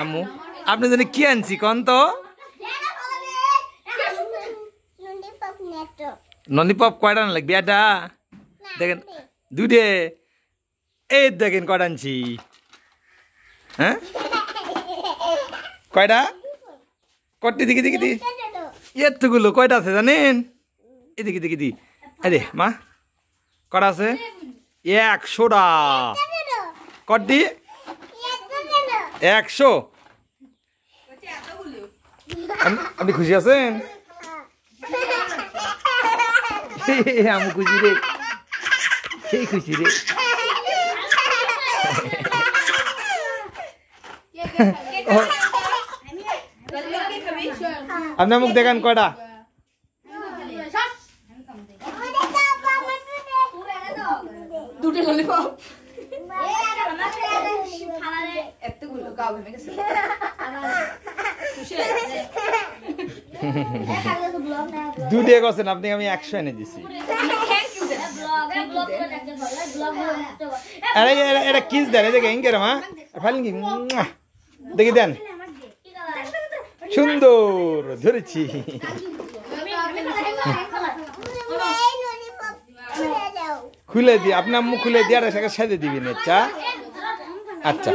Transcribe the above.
আম্মু আপনি জানি কি আনছি কন তো ললিপপ কয়টা লাগবে এটা দেখেন দুধে এই দেখেন কয়টা আনছি হ্যাঁ কয়টা কটি দিকে দিকে দি এতগুলো কয়টা আছে জানেন এদিকে দিকে দি আরে মা কটা আছে 100টা কটি 100 আপনি খুশি আছেন আমি খুশি রে সেই খুশি রে আপনার মুখ দেখান কয়টা দুটো ললিপপ দুধে গেছেন আপনি আমি 100 এনে দিছি আরে এটা কিস দেন দেখে ইনকে রে মা ফাইলিং কি দেখি দেন সুন্দর ধরেছি খুলে দি আপনার মুখ খুলে দিয়ে আর সেটা সাজে দিবেন আচ্ছা আচ্ছা